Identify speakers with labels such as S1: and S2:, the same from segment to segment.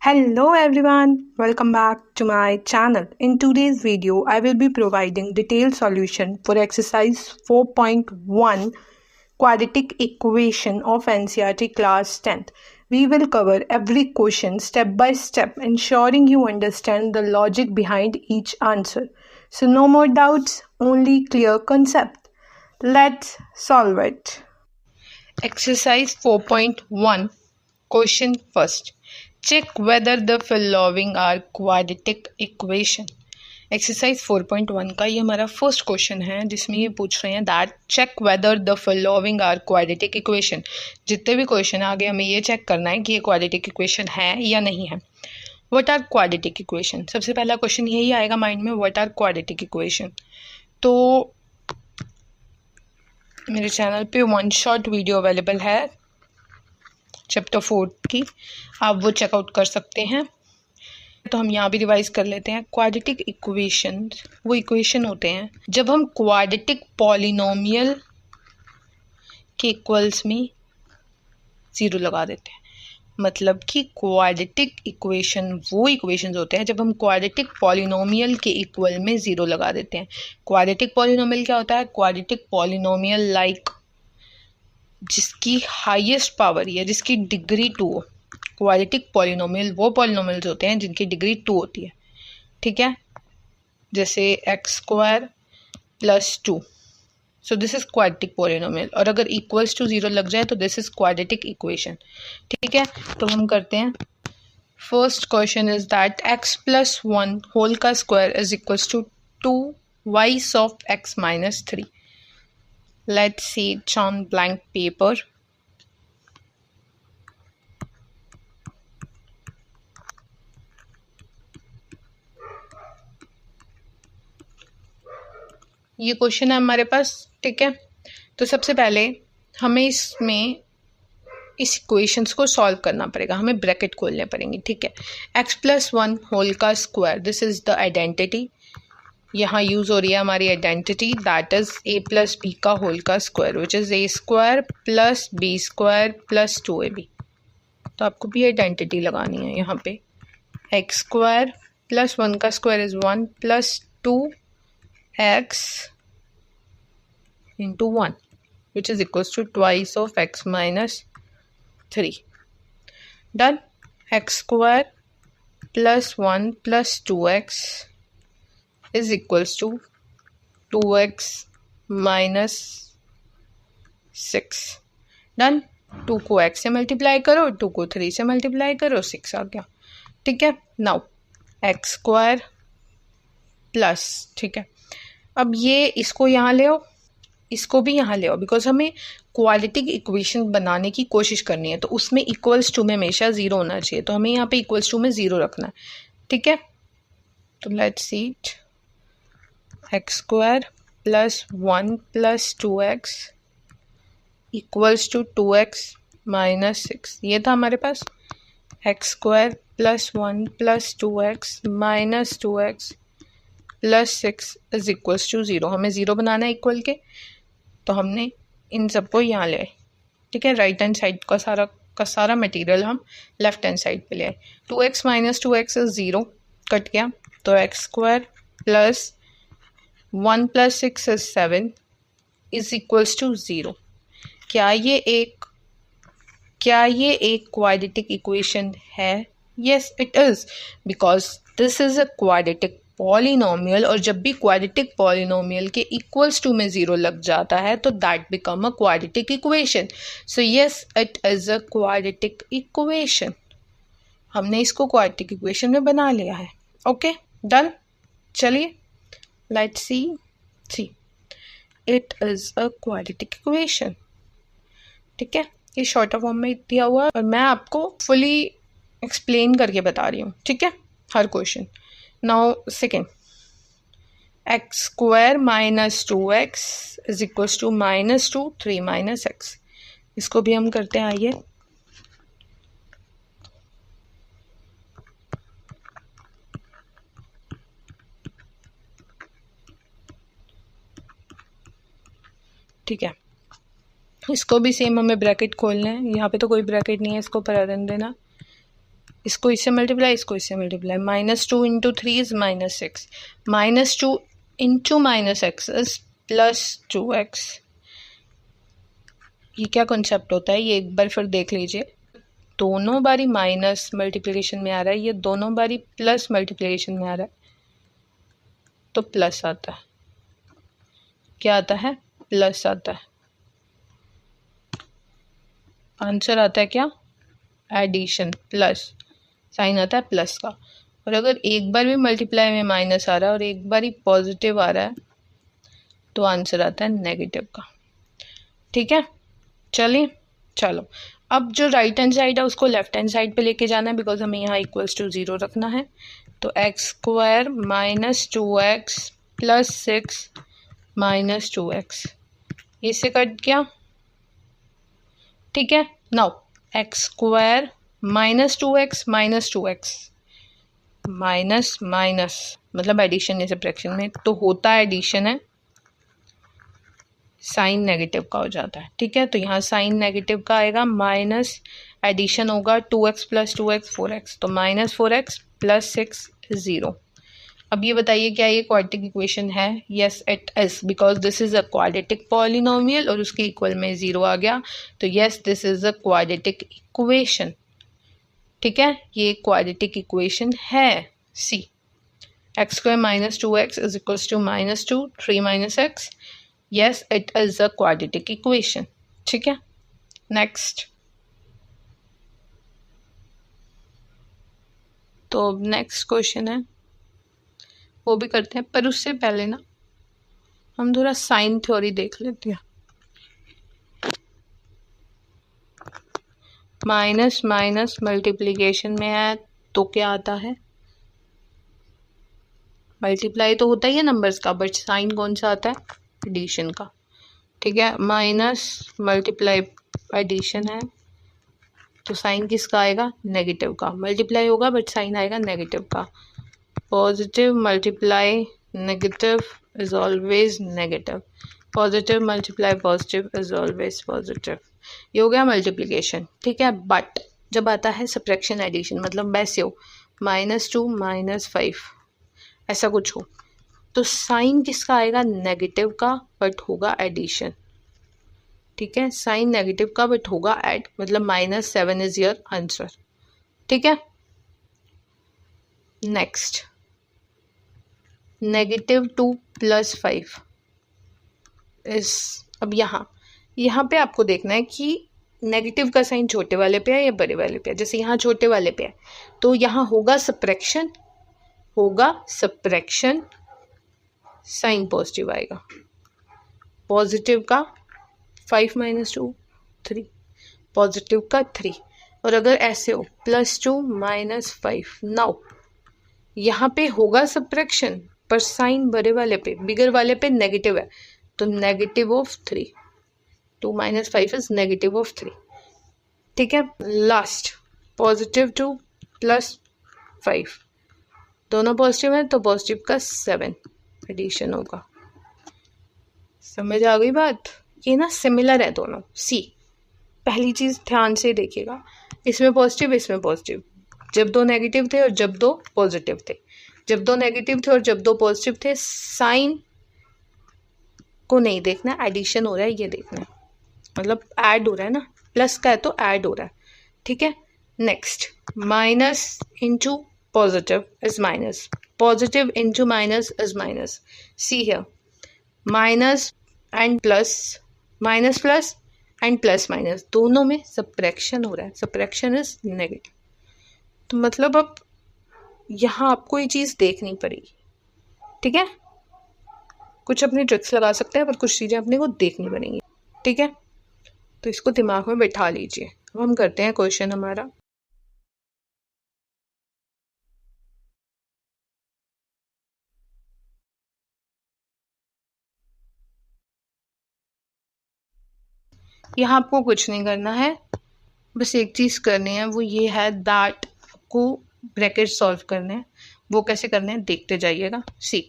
S1: Hello everyone, welcome back to my channel. In today's video, I will be providing detailed solution for exercise 4.1 quadratic equation of NCERT class 10th. We will cover every question step by step, ensuring you understand the logic behind each answer. So no more doubts, only clear concept. Let's solve it. Exercise 4.1 Question first. Check whether the following are quadratic equation. Exercise 4.1 का ये हमारा first question है जिसमें ये पूछ रहे हैं that check whether the following are quadratic equation. जितने भी क्वेश्चन आगे हमें ये चेक करना है कि ये क्वाड्रेटिक इक्वेशन है या नहीं है. What are quadratic equation. सबसे पहला क्वेश्चन यही आएगा माइंड में, व्हाट आर क्वाड्रेटिक इक्वेशन. तो मेरे चैनल पे वन शॉट वीडियो अवेलेबल है चैप्टर 4 की, आप वो चेकआउट कर सकते हैं. तो हम यहाँ भी रिवाइज कर लेते हैं. क्वाड्रेटिक इक्वेशन वो इक्वेशन होते हैं जब हम क्वाड्रेटिक पॉलिनोमियल के इक्वल्स में ज़ीरो लगा देते हैं. मतलब कि क्वाड्रेटिक इक्वेशन वो इक्वेशंस होते हैं जब हम क्वाड्रेटिक पॉलिनोमियल के इक्वल में ज़ीरो लगा देते हैं. क्वाड्रेटिक पॉलिनोमियल क्या होता है? क्वाड्रेटिक पॉलिनोमियल लाइक जिसकी हाईएस्ट पावर या जिसकी डिग्री 2 हो. क्वाड्रेटिक पॉलिनोमियल वो पॉलिनोमियल्स होते हैं जिनकी डिग्री 2 होती है. ठीक है, जैसे x² + 2. So this is quadratic polynomial. और अगर इक्वल्स टू 0 लग जाए तो दिस इज क्वाड्रेटिक इक्वेशन. ठीक है, तो हम करते हैं. First question is that x + 1 whole का square is equals to 2y of x - 3. Let's see it on blank paper. ये क्वेश्चन है हमारे पास. ठीक है, तो सबसे पहले हमें इसमें इस इक्वेशंस को सॉल्व करना पड़ेगा. हमें ब्रैकेट खोलने पड़ेंगे. ठीक है, x + 1 होल का square, this is the identity. यहाँ यूज़ हो रही है हमारी identity that is a + b का होल का square which is a² + b² + 2ab. तो आपको भी आइडेंटिटी लगानी है यहाँ पे. x² + 1 का square is 1 + 2x × 1 which is equals to twice of x - 3. Done. x² + 1 + 2x is equals to 2x - 6. Done. 2 को x से मल्टीप्लाई करो, 2 को 3 से मल्टीप्लाई करो, 6 आ गया. ठीक है, नाउ x² प्लस. ठीक है, अब ये इसको यहाँ ले आओ, इसको भी यहाँ ले आओ, बिकॉज हमें क्वाड्रेटिक इक्वेशन बनाने की कोशिश करनी है तो उसमें इक्वल्स टू में हमेशा 0 होना चाहिए. तो हमें यहाँ पे इक्वल्स टू में 0 रखना है. ठीक है, तो let's see it. x² + 1 + 2x equals to 2x - 6. ये था हमारे पास. x² + 1 + 2x - 2x + 6 is equals to 0. हमें 0 बनाना है इक्वल के, तो हमने इन सबको यहाँ ले आए. ठीक है, राइट हैंड साइड का सारा मटेरियल हम लेफ्ट हैंड साइड पे ले आए. 2x - 2x इज 0, कट गया. तो x² + 1 + 6 is 7 is equals to 0. क्या ये एक क्वाड्रेटिक इक्वेशन है? Yes, it is, because this is a quadratic polynomial. और जब भी क्वाड्रेटिक पॉलिनोमियल के इक्वल्स टू में 0 लग जाता है तो that become a quadratic equation. So yes, it is a quadratic equation. हमने इसको क्वाड्रेटिक इक्वेशन में बना लिया है. Okay, done. चलिए let's see it is a quadratic equation. ठीक है, ये शॉर्टर फॉर्म में दिया हुआ है और मैं आपको फुली एक्सप्लेन करके बता रही हूँ. ठीक है, हर question. Now second, x² - 2x is equals to -2 3 - x. इसको भी हम करते हैं. आइए, ठीक है, इसको भी सेम हमें ब्रैकेट खोलना है. यहाँ पे तो कोई ब्रैकेट नहीं है, इसको पर रहने देना. इसको इससे मल्टीप्लाई, इसको इससे multiply. -2 into 3 is -6, -2 into -x is +2x। ये क्या कॉन्सेप्ट होता है, ये एक बार फिर देख लीजिए। दोनों बारी माइनस मल्टीप्लिकेशन में आ रहा है, ये दोनों बारी प्लस मल्टीप्लिकेशन में आ रहा है, तो प्लस आता है। क्या आता है? प्लस आता है। आंसर आता है क्या? एडिशन, प्लस साइन आता है प्लस का। और अगर एक बार भी मल्टीप्लाई में माइनस आ रहा है और एक बार ही पॉजिटिव आ रहा है तो आंसर आता है नेगेटिव का। ठीक है, चलिए चलो अब जो राइट हैंड साइड है उसको लेफ्ट हैंड साइड पे लेके जाना है, बिकॉज हमें यहाँ इक्वल्स टू 0 रखना है। तो x² -2x + 6 -2x, इससे कट गया। ठीक है, now x² -2x -2x minus minus मतलब एडिशन या सब्ट्रैक्शन में तो होता है एडिशन है, साइन नेगेटिव का हो जाता है। ठीक है, तो यहाँ साइन नेगेटिव का आएगा, माइनस एडिशन होगा 2x + 2x 4x, तो -4x + 6 0। अब ये बताइए क्या ये क्वाड्रेटिक इक्वेशन है? Yes it is, because this is a quadratic polynomial और उसके इक्वल में 0 आ गया, तो yes this is a quadratic equation. ठीक है, ये क्वाड्रेटिक इक्वेशन है। See x² -2x is equals to -2 3 - x, yes it is a quadratic equation। ठीक है, नेक्स्ट। तो नेक्स्ट क्वेश्चन है वो भी करते हैं, पर उससे पहले ना हम थोड़ा साइन थ्योरी देख लेते हैं। माइनस माइनस मल्टीप्लिकेशन में है तो क्या आता है? मल्टीप्लाई तो होता ही है नंबर्स का, बट साइन कौन सा आता है? एडिशन का। ठीक है, माइनस मल्टीप्लाई एडिशन है तो साइन किसका आएगा? नेगेटिव का। मल्टीप्लाई होगा बट साइन आएगा नेगेटिव का। Positive multiply negative is always negative, positive multiply positive is always positive. ये हो गया मल्टीप्लिकेशन। ठीक है, बट जब आता है सब्ट्रैक्शन एडिशन, मतलब वैसे हो -2 -5 ऐसा कुछ हो, तो साइन किसका आएगा? नेगेटिव का, बट होगा एडिशन। ठीक है, साइन नेगेटिव का बट होगा ऐड, मतलब -7 इज योर आंसर। ठीक है, नेक्स्ट -2 + 5 इस। अब यहाँ पे आपको देखना है कि नेगेटिव का साइन छोटे वाले पे है या बड़े वाले पे है। जैसे यहाँ छोटे वाले पे है तो यहाँ होगा सब्ट्रैक्शन, साइन पॉजिटिव आएगा। पॉजिटिव का 5 - 2 3, पॉजिटिव का 3। और अगर ऐसे हो +2 -5, नाउ यहाँ पे होगा सब्ट्रैक्शन पर साइन बड़े वाले पे, बिगर वाले पे नेगेटिव है, तो -3। 2 - 5 इज -3। ठीक है, लास्ट +2 + 5, दोनों पॉजिटिव है तो पॉजिटिव का 7 एडिशन होगा। समझ आ गई बात? ये ना सिमिलर है दोनों। सी पहली चीज ध्यान से देखिएगा, इसमें पॉजिटिव इसमें पॉजिटिव, जब दो नेगेटिव थे और जब दो पॉजिटिव थे, जब दो नेगेटिव थे और जब दो पॉजिटिव थे, साइन को नहीं देखना, एडिशन हो रहा है ये देखना है, मतलब ऐड हो रहा है ना, प्लस का है तो ऐड हो रहा है। ठीक है, next minus into positive is minus, positive into minus is minus. See here minus and plus, minus plus and plus minus, दोनों में सब्ट्रैक्शन हो रहा है, सब्ट्रैक्शन इज नेगेटिव। तो मतलब अब यहाँ आपको ये चीज़ देखनी पड़ेगी। ठीक है, कुछ अपनी ट्रिक्स लगा सकते हैं पर कुछ चीज़ें अपने को देखनी पड़ेंगी। ठीक है, तो इसको दिमाग में बैठा लीजिए। अब हम करते हैं क्वेश्चन हमारा। यहाँ आपको कुछ नहीं करना है, बस एक चीज़ करनी है, वो ये है दैट को ब्रैकेट सॉल्व करने हैं। वो कैसे करने हैं देखते जाइएगा। सी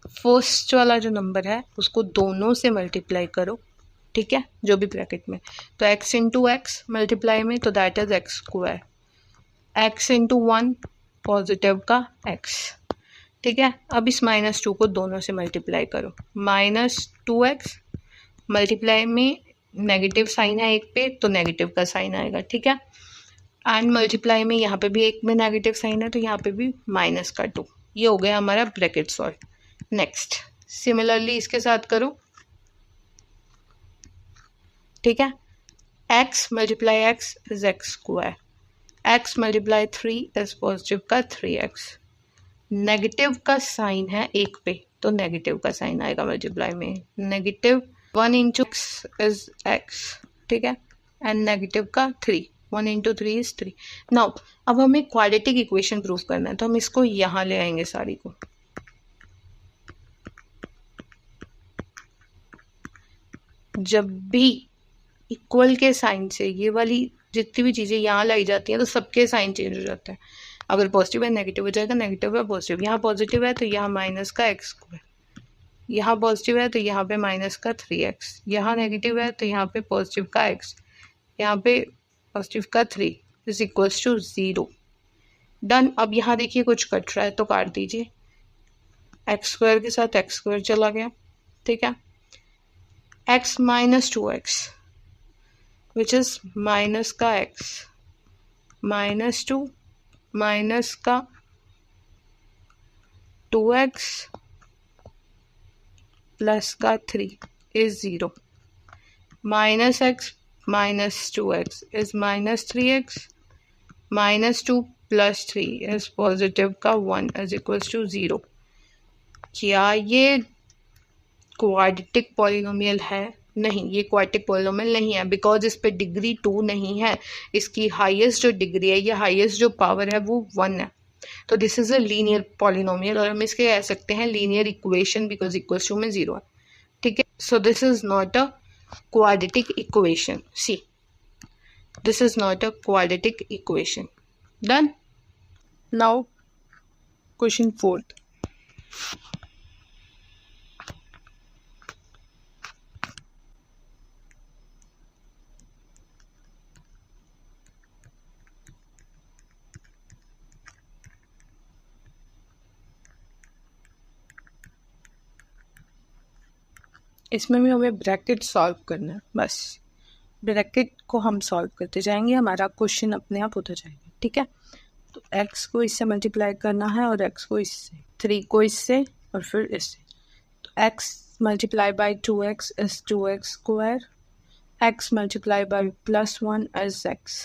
S1: फर्स्ट वाला जो नंबर है उसको दोनों से मल्टीप्लाई करो। ठीक है, जो भी ब्रैकेट में, तो x इंटू एक्स मल्टीप्लाई में, तो that is x²। x into 1 positive का x, ठीक है। अब इस -2 को दोनों से मल्टीप्लाई करो, -2x मल्टीप्लाई में नेगेटिव साइन है एक पे तो नेगेटिव का साइन आएगा, ठीक है। एंड मल्टीप्लाई में यहाँ पे भी एक में नेगेटिव साइन है तो यहाँ पे भी -2। ये हो गया हमारा ब्रैकेट सॉल्व। नेक्स्ट सिमिलरली इसके साथ करो, ठीक है। x multiply x is x square, x multiply 3 is positive का 3x। नेगेटिव का साइन है एक पे तो नेगेटिव का साइन आएगा मल्टीप्लाई में, negative 1 into x is x, ठीक है। एंड नेगेटिव का 3, 1 इंटू 3 इज 3। नाउ अब हमें क्वाड्रेटिक इक्वेशन प्रूव करना है तो हम इसको यहाँ ले आएंगे सारी को। जब भी इक्वल के साइन से ये वाली जितनी भी चीज़ें यहाँ लाई जाती हैं तो सबके साइन चेंज हो जाता है। अगर पॉजिटिव है नेगेटिव हो जाएगा, नेगेटिव है पॉजिटिव, यहाँ पॉजिटिव है तो यहाँ माइनस का x स्क्वायर, यहाँ पॉजिटिव है तो यहाँ पे माइनस का 3x, यहाँ नेगेटिव है तो यहाँ पे पॉजिटिव का x, यहाँ पे पॉजिटिव का 3 इज इक्वल्स टू 0। डन। अब यहाँ देखिए कुछ कट रहा है तो काट दीजिए, x स्क्वायर के साथ x स्क्वायर चला गया, ठीक है। x minus 2x which is minus का x, -2 माइनस का 2x प्लस का 3 is 0, -x minus 2x is -3x, -2 plus 3 is positive का 1 इज इक्वल्स टू 0। क्या ये क्वाड्रेटिक पॉलिनोमियल है? नहीं, ये क्वाड्रेटिक पॉलिनोमियल नहीं है बिकॉज इस पे डिग्री 2 नहीं है, इसकी हाईएस्ट जो डिग्री है या हाईएस्ट जो पावर है वो 1 है। तो this is a linear polynomial और हम इसके कह सकते हैं linear equation because equals to में 0 है, ठीक है। So this is not a quadratic equation, see this is not a quadratic equation. Done. Now question 4। इसमें भी हमें ब्रैकेट सॉल्व करना है, बस ब्रैकेट को हम सॉल्व करते जाएंगे, हमारा क्वेश्चन अपने आप होता जाएगा, ठीक है। तो x को इससे मल्टीप्लाई करना है और x को इससे, 3 को इससे और फिर इससे। तो x multiply by 2x is 2x square, x multiply by +1 is x,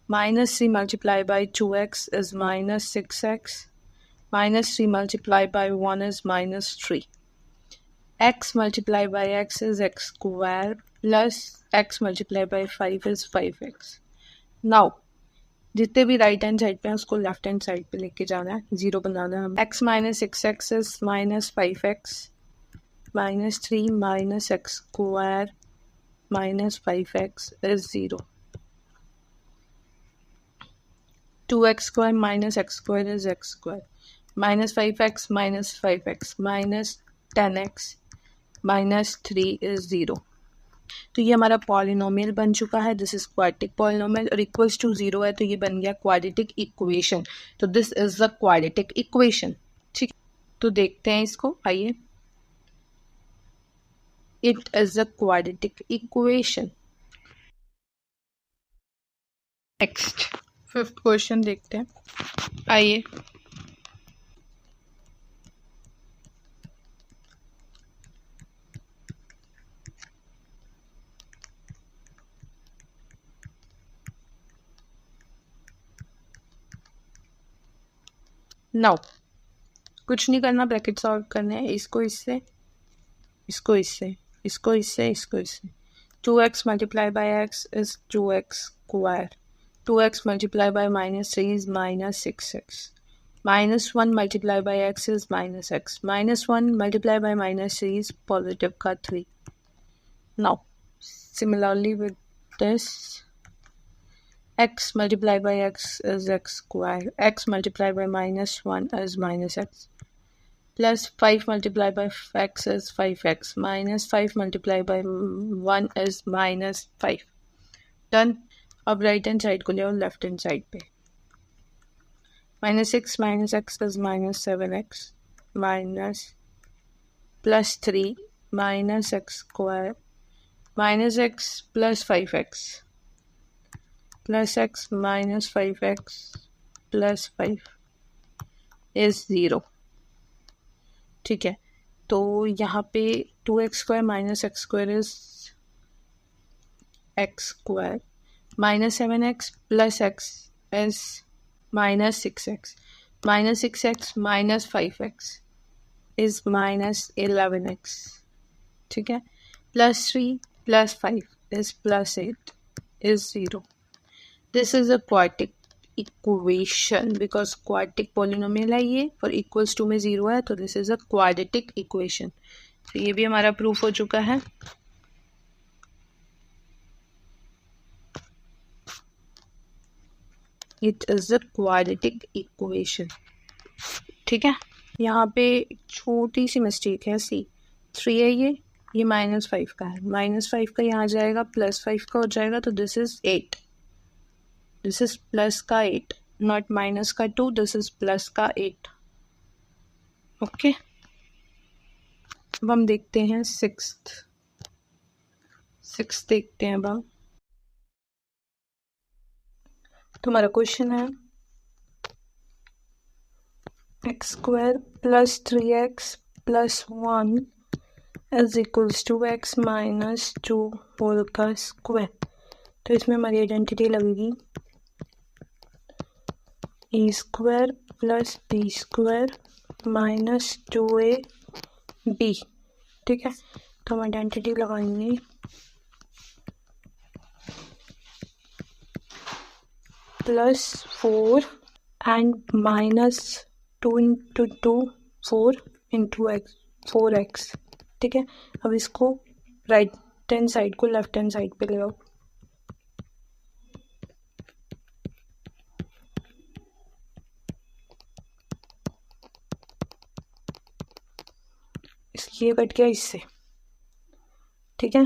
S1: -3 multiply by 2x is -6x, -3 multiply by 1 is -3, x multiplied by x is x square plus x multiplied by 5 is 5x। Now जितने भी right hand side पे हैं उसको left hand side पे लेके जाना है, 0 बनाना है। x minus 6x is -5x, -3 minus x square -5x is 0, 2x square minus x square is x square, -5x minus 5x minus 10x -3 is 0। तो ये हमारा पॉलिनोमियल बन चुका है, दिस इज क्वाड्रेटिक पॉलिनोमियल और इक्वल्स टू 0 है तो ये बन गया क्वाड्रेटिक इक्वेशन। तो this is the quadratic equation, ठीक। तो देखते हैं इसको, आइए। It is the quadratic equation. Next 5th question देखते हैं, आइए। नाउ कुछ नहीं करना, ब्रैकेट सॉल्व करने हैं, इसको इससे, इसको इससे, इसको इससे, इसको इससे। 2x multiply by x is 2x square, 2x multiply by -3 is -6x, -1 multiply by x is -x, -1 multiply by -3 is positive का 3। Now similarly with this, x multiplied by x is x square, x multiplied by -1 is -x, plus 5 multiplied by x is 5x, -5 multiplied by 1 is -5। Done. अब right hand side को ले आओ left hand side पे, -6 - x is -7x minus +3 minus x square minus x plus 5x plus x minus 5x plus 5 is 0। ठीक है, तो यहाँ पे 2x square minus x square is x square minus 7x plus x is minus 6x minus 6x minus 5x is minus 11x। ठीक है, +3 plus 5 is +8 is 0। This is a quadratic equation because quadratic polynomial है ये और equals to में 0 है, तो this is a quadratic equation। तो ये भी हमारा प्रूफ हो चुका है। It is a quadratic equation। ठीक है, यहाँ पे छोटी सी मिस्टेक है, सी 3 है ये -5 का है, -5 का यहाँ जाएगा +5 का हो जाएगा, तो this is 8, this is plus का 8 नॉट माइनस का 2, दिस इज प्लस का 8। ओके, अब हम देखते हैं सिक्स्थ देखते हैं। अब हम तुम्हारा क्वेश्चन है x² + 3x + 1 is equals to x minus 2 whole का स्क्वायर। तो इसमें हमारी आइडेंटिटी लगेगी a² + b² minus 2ab। ठीक है, तो हम आइडेंटिटी लगाएंगे +4 and -2 into 2 4 into x 4x। ठीक है, अब इसको राइट हैंड साइड को लेफ्ट हैंड साइड पे ले आओ। इसकी ये कट गया इससे। ठीक है,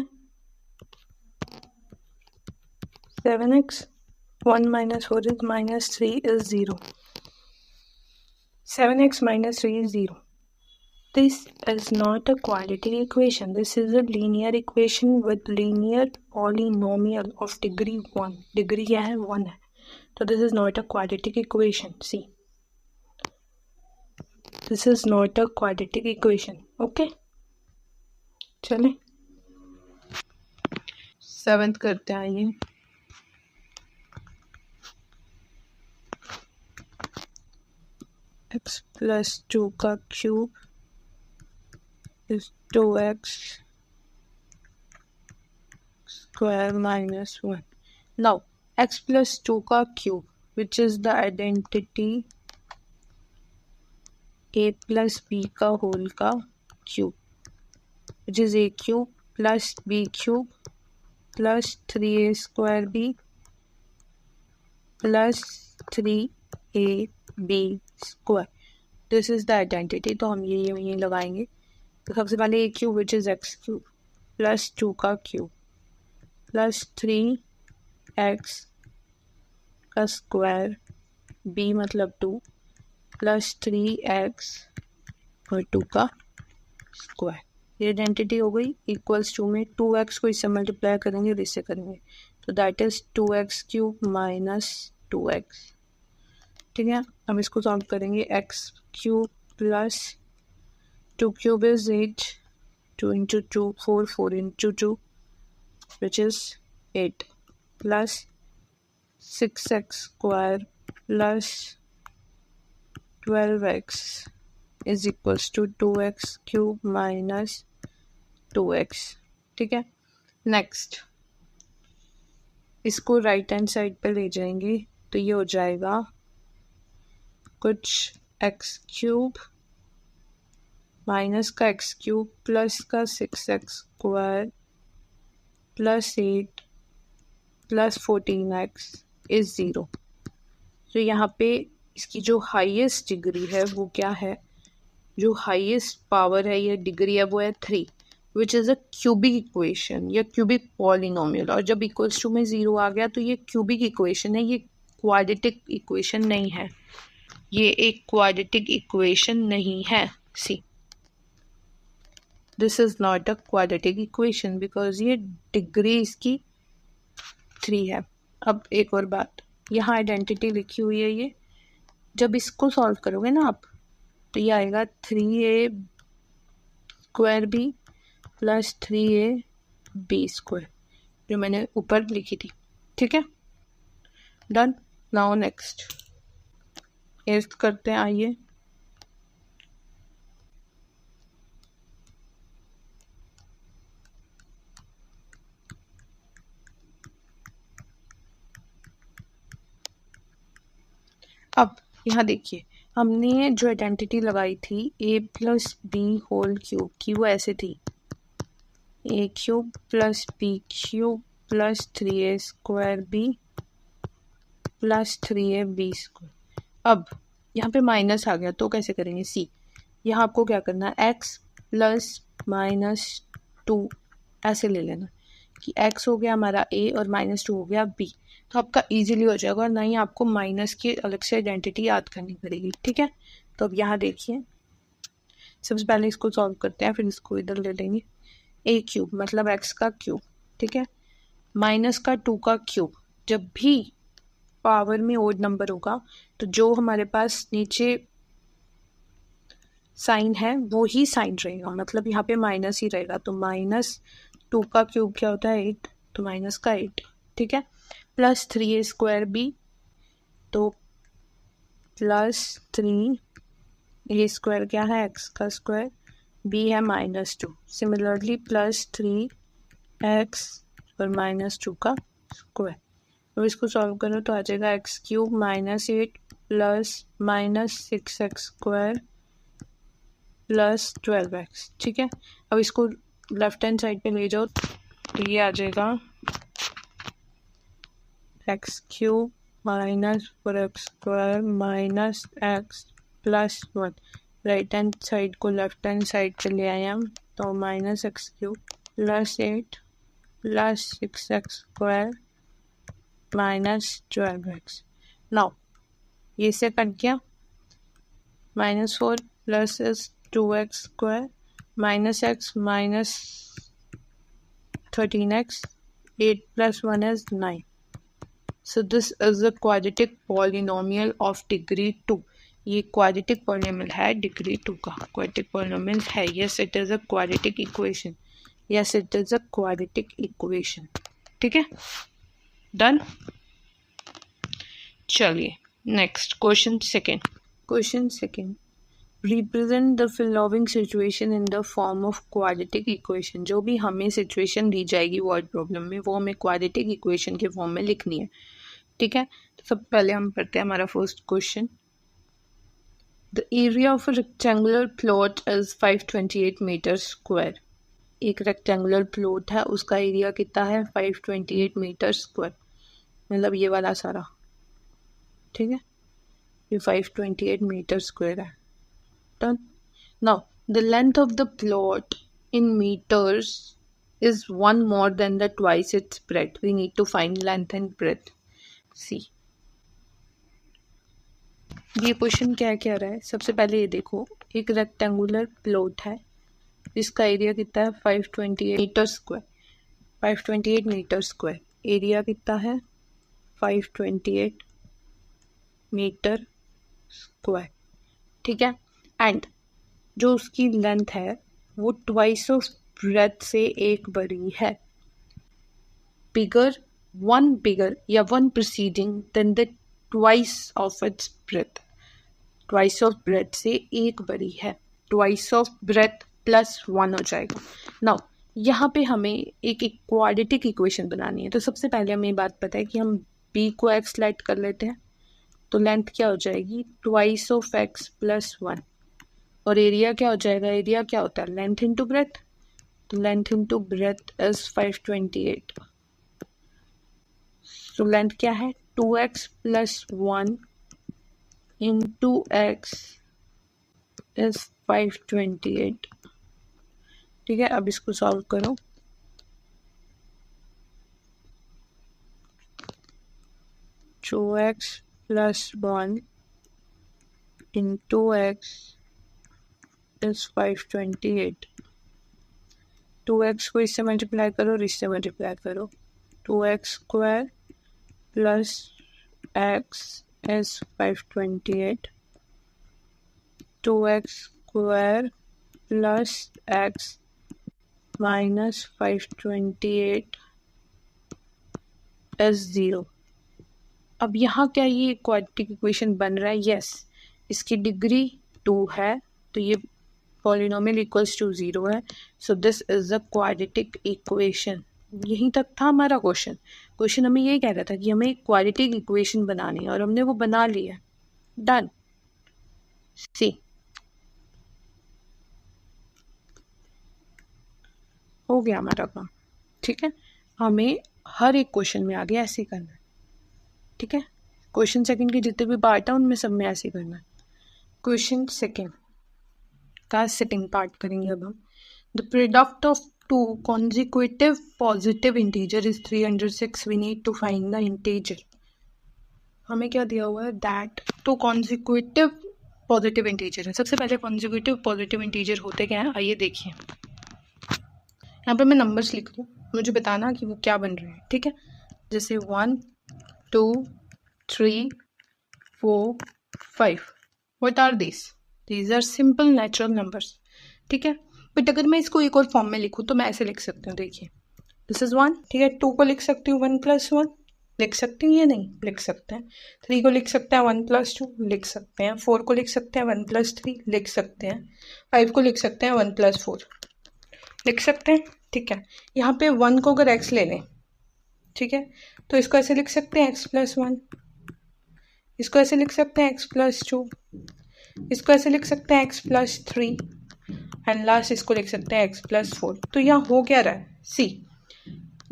S1: 7x 1 - 4 is -3 is 0। 7x - 3 is 0। This is not a quadratic equation. This is a linear equation with linear polynomial of degree 1। Degree क्या है? 1 है, तो this is not a quadratic equation। See, this is not a quadratic equation। Okay, चले 7th करते हैं। ये x + 2 का cube is 2x square minus 1। Now x + 2 का cube which is the identity a + b का होल का cube which is a³ + b³ + 3a² b + 3ab²। This is the identity. तो हम ये लगाएंगे। तो सबसे पहले a³ which is x³ + 2 का क्यूब + 3x का स्क्वायर b मतलब 2 + 3x और 2 का स्क्वायर। ये आइडेंटिटी हो गई। इक्वल्स टू में 2x को इससे मल्टीप्लाई करेंगे और इससे करेंगे, तो दैट इज 2x³ - 2x। ठीक है, हम इसको सॉल्व करेंगे। x³ + 2³ is 8, 2 into 2 4, 4 into 2 which is 8 plus 6x² plus 12x is equals to 2x³ minus 2x। ठीक है, नेक्स्ट इसको राइट हैंड साइड पे ले जाएंगे, तो ये हो जाएगा कुछ x³ माइनस का x³ प्लस का 6x² plus 8 plus 14x is 0। तो यहाँ पे इसकी जो हाईएस्ट डिग्री है वो क्या है? जो हाईएस्ट पावर है या डिग्री है वो है 3, which is a cubic equation या क्यूबिक पॉलिनोमियल। और जब इक्वल्स टू में 0 आ गया तो ये क्यूबिक इक्वेशन है, ये क्वाड्रेटिक इक्वेशन नहीं है। ये एक क्वाड्रेटिक इक्वेशन नहीं है। See, this is not a quadratic equation because ये डिग्री इसकी 3 है। अब एक और बात, यहाँ आइडेंटिटी लिखी हुई है, ये जब इसको सॉल्व करोगे ना आप, तो ये आएगा 3a square b plus 3ab square, जो मैंने ऊपर लिखी थी। ठीक है, डन। नाउ नेक्स्ट एस्ट करते हैं, आइए। अब यहाँ देखिए, हमने जो आइडेंटिटी लगाई थी a plus b whole cube की, वो ऐसे थी a cube plus b cube plus 3a square b plus 3ab square. अब यहाँ पे माइनस आ गया तो कैसे करेंगे? सी, यहाँ आपको क्या करना है, x प्लस -2 ऐसे ले लेना कि x हो गया हमारा a और -2 हो गया b, तो आपका इजीली हो जाएगा और ना ही आपको माइनस की अलग से आइडेंटिटी याद करनी पड़ेगी। ठीक है, तो अब यहाँ देखिए, सबसे पहले इसको सॉल्व करते हैं, फिर इसको इधर ले लेंगे। a क्यूब मतलब x का क्यूब, ठीक है, माइनस का 2 का क्यूब। जब भी पावर में ओड नंबर होगा तो जो हमारे पास नीचे साइन है वो ही साइन रहेगा, मतलब यहाँ पे माइनस ही रहेगा। तो -2 का क्यूब क्या होता है? 8, तो माइनस का 8। ठीक है, प्लस 3a स्क्वायर बी, तो प्लस 3a स्क्वायर क्या है? x का स्क्वायर, b है -2। सिमिलरली प्लस 3x और -2 का स्क्वायर। तो इसको सॉल्व करो तो आ जाएगा x cube -8 plus -6x square plus 12x। ठीक है, अब इसको लेफ्ट हैंड साइड पे ले जाओ तो ये आ जाएगा x cube -4x square minus x plus 1। Right hand side को लेफ्ट हैंड साइड पे ले आए हम, तो -x cube plus 8 plus 6x square minus 12x। Now ये से कट गया, -4 plus 2x square minus x minus 13x, 8 plus 1 is 9. So this is a quadratic polynomial of degree 2. ये quadratic polynomial है डिग्री 2 का, quadratic polynomial है। Yes, it is a quadratic equation. Yes, it is a quadratic equation. ठीक है, done. चलिए next question second. Question second, represent the following situation in the form of quadratic equation. जो भी हमें situation दी जाएगी word problem में, वो हमें क्वाड्रेटिक इक्वेशन के फॉर्म में लिखनी है। ठीक है, तो सब पहले हम पढ़ते हैं हमारा first question. The area of a rectangular plot is 528 metre square. एक रेक्टेंगुलर प्लॉट है, उसका एरिया कितना है? 528 मीटर स्क्वायर, मतलब ये वाला सारा। ठीक है, ये 528 मीटर स्क्वायर है। Done. Now, the length of the plot in meters is 1 more than the twice its breadth. We need to find length and breadth. See. ये क्वेश्चन क्या कह रहा है? सबसे पहले ये देखो, एक रेक्टेंगुलर प्लॉट है, इसका एरिया कितना है? 528 metre square. 528 metre square, area कितना है? 528 मीटर स्क्वायर। ठीक है, एंड जो उसकी लेंथ है वो ट्वाइस ऑफ ब्रेथ से एक बड़ी है। बिगर या one preceding than the twice of its breadth. Twice of breadth से एक बड़ी है, ट्वाइस ऑफ ब्रेथ प्लस 1 हो जाएगा। नाउ यहाँ पे हमें एक क्वाड्रेटिक इक्वेशन बनानी है, तो सबसे पहले हमें बात पता है कि हम b को x लेट कर लेते हैं, तो लेंथ क्या हो जाएगी? Twice of x plus 1। और एरिया क्या हो जाएगा? एरिया क्या होता है? लेंथ इंटू ब्रेथ, तो लेंथ इंटू ब्रेथ इज 528। तो लेंथ क्या है? 2x plus 1 into x is 528। ठीक है, अब इसको सॉल्व करो। Two x plus 1 into x is 528। 2x को इससे मल्टीप्लाई करो और इससे मल्टीप्लाई करो, 2x square plus x is 528, 2x square plus x minus 528 is 0। अब यहाँ क्या ये क्वाड्रेटिक इक्वेशन बन रहा है? यस, इसकी डिग्री 2 है तो ये पॉलिनोमियल इक्वल्स टू 0 है, so this is a quadratic equation. यहीं तक था हमारा क्वेश्चन। क्वेश्चन हमें ये कह रहा था कि हमें क्वाड्रेटिक इक्वेशन बनानी है और हमने वो बना ली है। डन। सी हो गया हमारा काम। ठीक है, हमें हर एक क्वेश्चन में आगे ऐसे करना है। ठीक है, क्वेश्चन सेकंड के जितने भी पार्ट है उनमें सब में ऐसे करना है। क्वेश्चन सेकंड का सेकंड पार्ट करेंगे अब हम। The product of two consecutive positive integer is 306। We need to find the integer. हमें क्या दिया हुआ है? That two consecutive positive integer है। सबसे पहले कॉन्जिक्यूटिव पॉजिटिव इंटीजर होते क्या है, आइए देखिए। यहाँ पर मैं नंबर्स लिख दूँ, मुझे बताना कि वो क्या बन रहे हैं। ठीक है, जैसे 1 2 3 4 5। What are these are simple natural numbers. ठीक है, बट अगर मैं इसको एक और फॉर्म में लिखूँ तो मैं ऐसे लिख सकती हूँ। देखिए, दिस इज 1। ठीक है, 2 को लिख सकती हूँ 1 + 1, लिख सकती हूँ या नहीं? लिख सकते हैं। 3 को लिख सकते हैं 1 + 2, लिख सकते हैं। 4 को लिख सकते हैं 1 + 3, लिख सकते हैं। 5 को लिख सकते हैं 1 + 4, लिख सकते हैं। ठीक है, यहाँ पे 1 को अगर x ले लें, ठीक है, तो इसको ऐसे लिख सकते हैं x + 1, इसको ऐसे लिख सकते हैं x + 2, इसको ऐसे लिख सकते हैं x + 3 एंड लास्ट इसको लिख सकते हैं x + 4। तो यहाँ हो क्या रहा है? सी,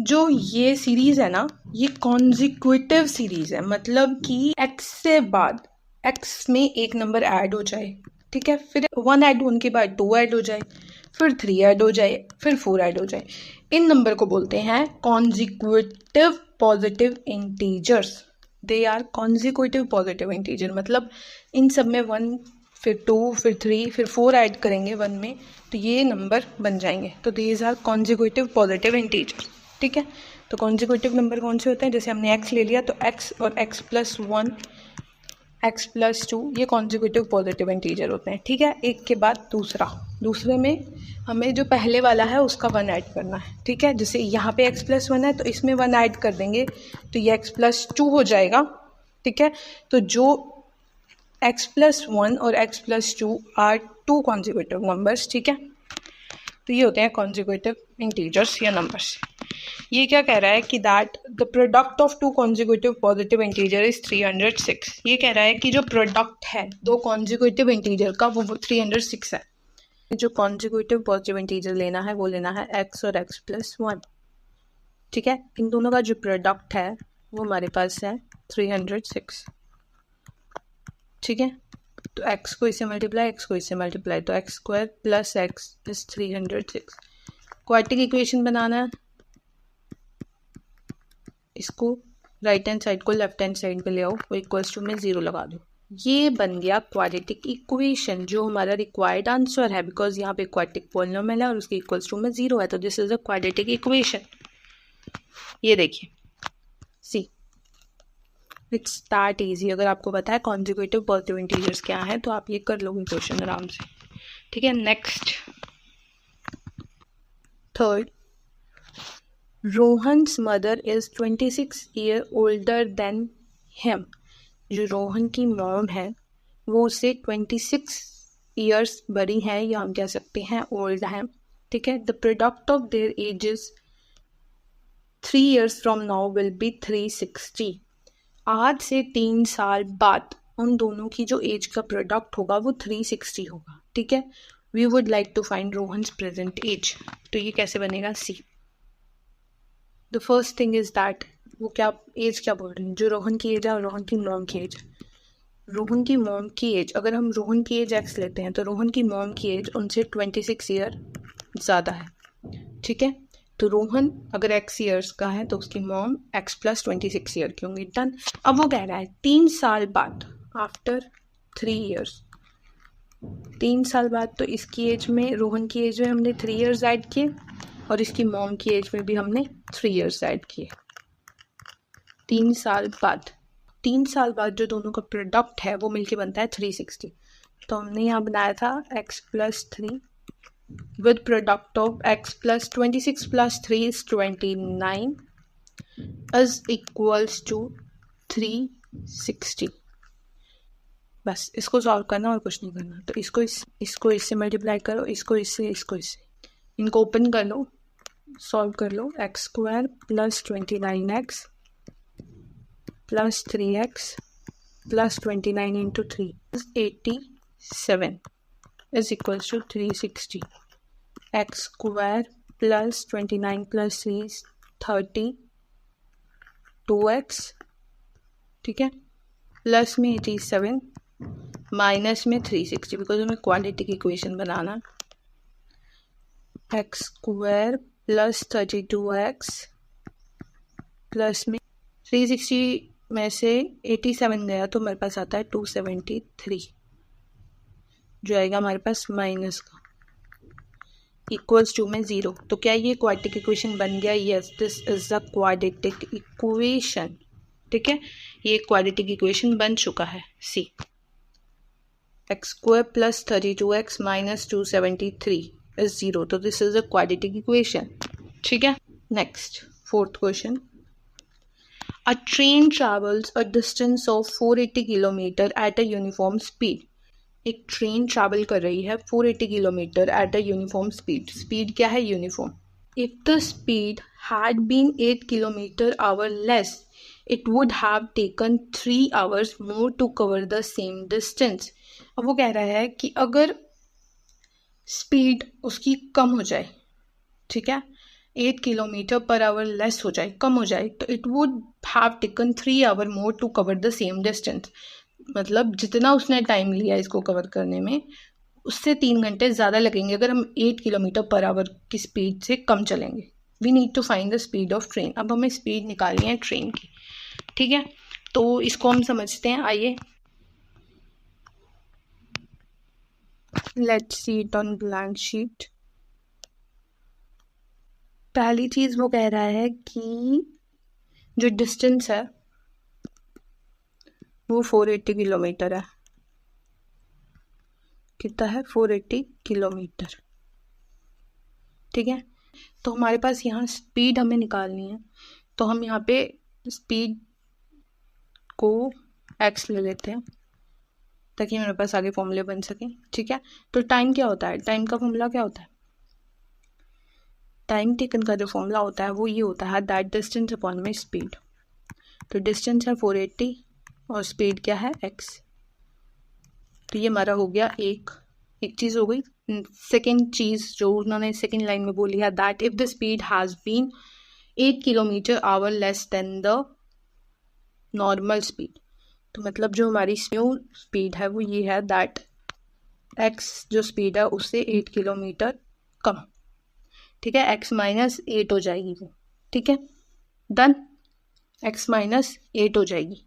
S1: जो ये सीरीज है ना, ये कॉन्जिक्यूटिव सीरीज है, मतलब कि x से बाद x में एक नंबर ऐड हो जाए। ठीक है, फिर 1 ऐड होने के बाद 2 ऐड हो जाए, फिर 3 ऐड हो जाए, फिर 4 ऐड हो जाए। इन नंबर को बोलते हैं consecutive positive integers. They are consecutive positive integer, मतलब इन सब में 1 फिर 2 फिर 3 फिर 4 ऐड करेंगे 1 में तो ये नंबर बन जाएंगे। तो these are consecutive positive integer. ठीक है, तो कॉन्जिक्यूटिव नंबर कौन से होते हैं? जैसे हमने x ले लिया तो x और x + 1 x + 2 ये कॉन्जिक्यूटिव पॉजिटिव इंटीजर होते हैं। ठीक है, एक के बाद दूसरे में हमें जो पहले वाला है उसका 1 ऐड करना है। ठीक है, जैसे यहाँ पे x + 1 है तो इसमें 1 ऐड कर देंगे तो ये x + 2 हो जाएगा। ठीक है, तो जो x + 1 और x + 2 आर 2 कॉन्जिक्यूटिव नंबर्स। ठीक है, तो ये होते हैं कॉन्जिक्यूटिव इंटीजर्स या नंबर्स। ये क्या कह रहा है कि that the product of two consecutive positive integer is 306। ये कह रहा है कि जो प्रोडक्ट है दो कॉन्जिक्यूटिव इंटीजर का वो 306 है। जो कॉन्जिक्यूटिव पॉजिटिव इंटीजर लेना है वो लेना है x और x + 1। ठीक है, इन दोनों का जो प्रोडक्ट है वो हमारे पास है 306। ठीक है, तो x को इससे मल्टीप्लाई, x को इससे मल्टीप्लाई, तो x² + x is 306। Quadratic equation बनाना है, इसको राइट हैंड साइड को लेफ्ट हैंड साइड पे ले आओ, वो इक्वल्स टू में 0 लगा दो। ये बन गया क्वाड्रेटिक इक्वेशन जो हमारा रिक्वायर्ड आंसर है, बिकॉज यहाँ पे क्वाड्रेटिक पॉलिनोमियल है और उसके इक्वल्स टू में 0 है, तो this is a quadratic equation. ये देखिए, सी इट्स दैट इजी। अगर आपको पता है कॉन्जिक्यूटिव पॉजिटिव इंटीजर्स क्या है तो आप ये कर लोगे क्वेश्चन आराम से। ठीक है, next third, Rohan's mother is 26 year older than him. जो रोहन की मॉम है वो उससे 26 ईयर्स बड़ी है, या हम कह सकते हैं ओल्ड है। ठीक है, the product of their edges 3 years from now will be 360। आज से 3 साल बाद उन दोनों की जो एज का प्रोडक्ट होगा वो 360 होगा। ठीक है, we would like to find Rohan's present age. तो ये कैसे बनेगा? See, the first thing is that वो क्या एज क्या बोल रहे हैं, जो रोहन की एज है और रोहन की मॉम की एज। रोहन की मॉम की एज, अगर हम रोहन की एज x लेते हैं तो रोहन की मॉम की एज उनसे 26 ईयर ज़्यादा है। ठीक है, तो रोहन अगर x ईयर्स का है तो उसकी मॉम x + 26 ईयर की होंगी। डन। अब वो कह रहा है 3 साल बाद, आफ्टर 3 years, 3 साल बाद तो इसकी एज में, रोहन की एज में हमने 3 इयर्स ऐड किए और इसकी मॉम की एज में भी हमने 3 इयर्स ऐड किए। 3 साल बाद जो दोनों का प्रोडक्ट है वो मिलके बनता है 360। तो हमने यहाँ बनाया था x+3 with product of x+26 + 3 is 29 is equals to 360। बस इसको सॉल्व करना और कुछ नहीं करना। तो इसको इससे मल्टीप्लाई करो, इसको इससे, इनको ओपन कर लो, सॉल्व कर लो। x² + 29x + 3x + 29 × 3 is 87 is equals to 360। x² + 29 + 3 is 32x, ठीक है, प्लस में 87 माइनस में 360, बिकॉज हमें क्वाड्रेटिक इक्वेशन बनाना। x² + 32x प्लस में 360 में से 87 गया तो हमारे पास आता है 273, जो आएगा हमारे पास माइनस का, इक्वल्स टू में 0। तो क्या ये क्वाड्रेटिक इक्वेशन बन गया? Yes, this is the quadratic equation. ठीक है, ये क्वाड्रेटिक इक्वेशन बन चुका है। सी x² + 32x - 273 is 0, तो this is a quadratic equation. ठीक है, next 4th question. A train travels a distance of 480 kilometre at a uniform speed। एक ट्रेन ट्रैवल कर रही है 480 kilometre at a uniform speed. Speed क्या है? Uniform. If the speed had been 8 km/h less, it would have taken 3 hours more to cover the same distance. अब वो कह रहा है कि अगर स्पीड उसकी कम हो जाए, ठीक है, 8 km/h लेस हो जाए, कम हो जाए, तो it would have taken 3 hours more to cover the same distance. मतलब जितना उसने टाइम लिया इसको कवर करने में, उससे 3 घंटे ज़्यादा लगेंगे अगर हम 8 km/h की स्पीड से कम चलेंगे। We need to find the speed of train. अब हमें स्पीड निकालनी है ट्रेन की। ठीक है, तो इसको हम समझते हैं। आइए, let's see it on blank sheet. पहली चीज़ वो कह रहा है कि जो डिस्टेंस है वो 480 किलोमीटर है। कितना है? 480 किलोमीटर। ठीक है, तो हमारे पास यहाँ स्पीड हमें निकालनी है, तो हम यहाँ पे स्पीड को x ले लेते हैं ताकि मेरे पास आगे फॉर्मूले बन सके। ठीक है, तो टाइम क्या होता है? टाइम का फॉर्मूला क्या होता है? टाइम टेकन का जो फॉर्मूला होता है वो ये होता है दैट डिस्टेंस अपॉन में स्पीड। तो डिस्टेंस है 480 और स्पीड क्या है? x। तो ये हमारा हो गया एक चीज़ हो गई। सेकेंड चीज़ जो उन्होंने सेकेंड लाइन में बोली है, that if the speed has been 8 km/h less than the normal speed. तो मतलब जो हमारी न्यू स्पीड है वो ये है दैट x जो स्पीड है उससे 8 किलोमीटर कम। ठीक है, x - 8 हो जाएगी वो। ठीक है, डन, x - 8 हो जाएगी।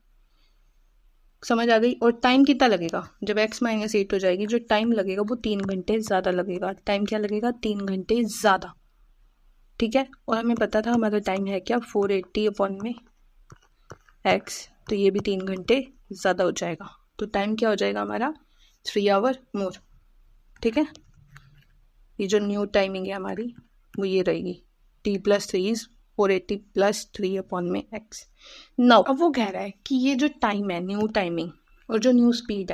S1: समझ आ गई? और टाइम कितना लगेगा? जब x - 8 हो जाएगी, जो टाइम लगेगा वो 3 घंटे ज़्यादा लगेगा। टाइम क्या लगेगा? 3 घंटे ज़्यादा। ठीक है, और हमें पता था हमारा टाइम है क्या? 480 अपॉन में x, तो ये भी 3 घंटे ज़्यादा हो जाएगा। तो टाइम क्या हो जाएगा हमारा? 3 hour मोर। ठीक है, ये जो न्यू टाइमिंग है हमारी वो ये रहेगी, t + 3 is 480 + 3 अपॉन में x। नाउ अब वो कह रहा है कि ये जो टाइम है, न्यू टाइमिंग, और जो न्यू स्पीड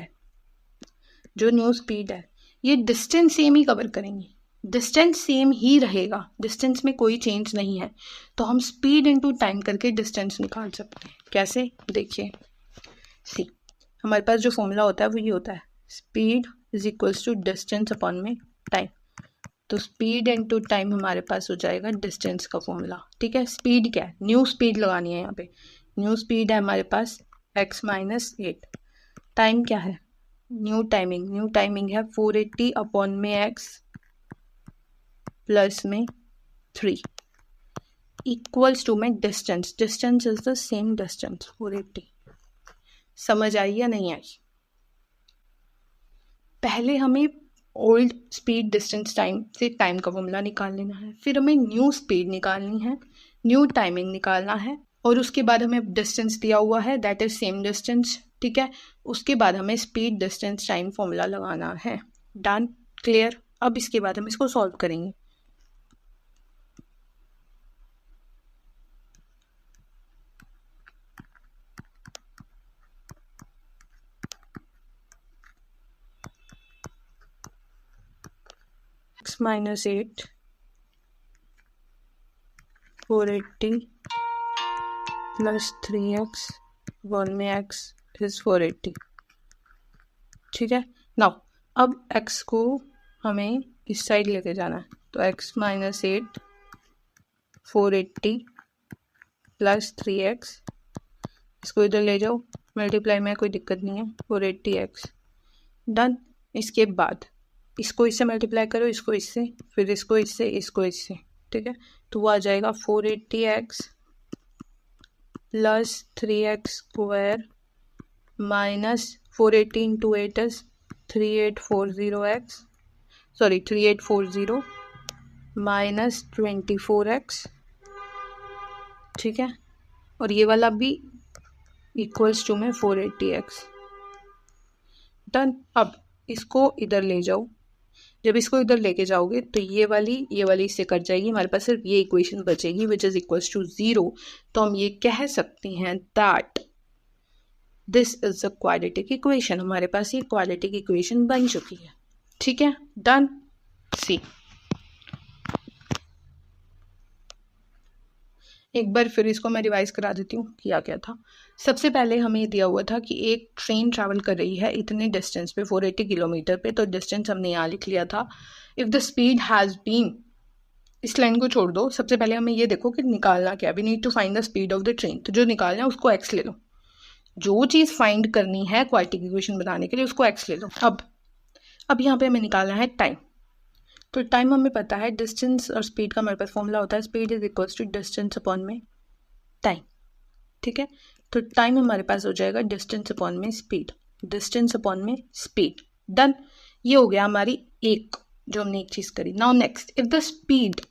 S1: है, ये डिस्टेंस सेम ही कवर करेंगे। डिस्टेंस सेम ही रहेगा, डिस्टेंस में कोई चेंज नहीं है। तो हम स्पीड इनटू टाइम करके डिस्टेंस निकाल सकते हैं। कैसे? देखिए, सी हमारे पास जो फॉर्मूला होता है वो ये होता है, speed is equals to distance upon में टाइम। तो स्पीड इनटू टाइम हमारे पास हो जाएगा डिस्टेंस का फॉर्मूला। ठीक है, स्पीड क्या है? न्यू स्पीड लगानी है यहाँ पे। न्यू स्पीड है हमारे पास x - 8। टाइम क्या है? न्यू टाइमिंग है 480 अपॉन में x प्लस में 3 इक्वल्स टू में distance is the same distance 480। समझ आई या नहीं आई? पहले हमें ओल्ड स्पीड डिस्टेंस टाइम से टाइम का फॉर्मूला निकाल लेना है। फिर हमें न्यू स्पीड निकालनी है, न्यू टाइमिंग निकालना है, और उसके बाद हमें डिस्टेंस दिया हुआ है, दैट इज सेम डिस्टेंस, ठीक है। उसके बाद हमें स्पीड डिस्टेंस टाइम फॉर्मूला लगाना है। Done, clear. अब इसके बाद हम इसको सॉल्व करेंगे। x minus 8 480 प्लस 3x 1 में x इज 480, ठीक है। नाउ अब x को हमें इस साइड लेके जाना है, तो x minus 8 480 प्लस 3x, इसको इधर ले जाओ, मल्टीप्लाई में कोई दिक्कत नहीं है, 480x। डन। इसके बाद इसको इससे मल्टीप्लाई करो, इसको इससे, फिर इसको इससे, इसको इससे, ठीक है। तो वो आ जाएगा 480x plus 3x square minus 480 into 8 is 3840x, sorry 3840 minus 24x, ठीक है। और ये वाला भी इक्वल्स टू में 480x। डन। अब इसको इधर ले जाओ, जब इसको इधर लेके जाओगे तो ये वाली इससे कट जाएगी, हमारे पास सिर्फ ये इक्वेशन बचेगी विच इज इक्वल्स टू 0। तो हम ये कह सकते हैं that this is a quadratic equation. हमारे पास ये क्वाड्रेटिक इक्वेशन बन चुकी है, ठीक है। डन। सी, एक बार फिर इसको मैं रिवाइज करा देती हूँ किया क्या था। सबसे पहले हमें ये दिया हुआ था कि एक ट्रेन ट्रैवल कर रही है इतने डिस्टेंस पे, 480 किलोमीटर पे, तो डिस्टेंस हमने यहाँ लिख लिया था। If the speed has been, इस लाइन को छोड़ दो, सबसे पहले हमें ये देखो कि निकालना क्या है। We need to find the speed of the train, तो जो निकालना है उसको एक्स ले लो। जो चीज़ फाइंड करनी है क्वाड्रेटिक इक्वेशन बनाने के लिए उसको एक्स ले लो। अब यहाँ पे हमें निकालना है टाइम। तो टाइम हमें पता है, डिस्टेंस और स्पीड का हमारे पास फॉर्मूला होता है, speed is equals to distance upon में टाइम, ठीक है। तो टाइम हमारे पास हो जाएगा डिस्टेंस अपॉन में स्पीड, डिस्टेंस अपॉन में स्पीड। डन। ये हो गया हमारी एक, जो हमने एक चीज़ करी। Now next, if the speed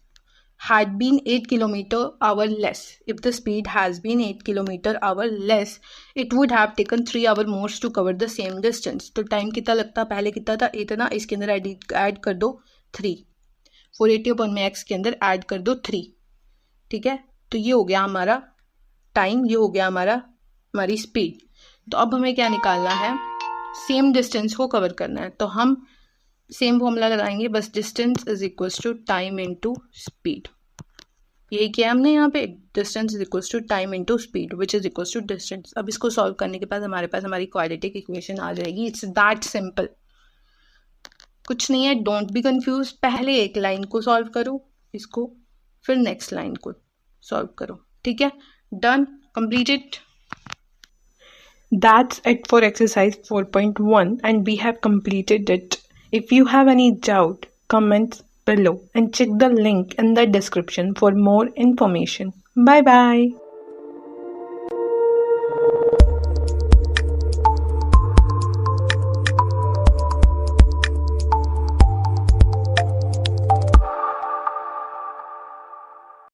S1: had been 8 km/h less, if the speed has been 8 km/h less, it would have taken 3 hours more to cover the same distance। तो टाइम कितना लगता, पहले कितना था, इतना, इसके अंदर ऐड कर दो 3, 480 अपॉन में x के अंदर ऐड कर दो 3, ठीक है। तो ये हो गया हमारा टाइम, ये हो गया हमारी स्पीड। तो अब हमें क्या निकालना है, सेम डिस्टेंस को कवर करना है। तो हम सेम फॉर्मूला लगाएंगे, बस distance is equals to time into speed. यही किया हमने यहाँ पे, distance is equals to time into speed which is equals to distance. अब इसको सॉल्व करने के बाद हमारे पास हमारी क्वाड्रेटिक इक्वेशन आ जाएगी। इट्स दैट सिंपल, कुछ नहीं है। डोंट बी कंफ्यूज, पहले एक लाइन को सॉल्व करो इसको, फिर नेक्स्ट लाइन को सॉल्व करो, ठीक है। Done, completed. That's it for exercise 4.1 and we have completed it. If you have any doubt, comment below and check the link in the description for more information. Bye bye.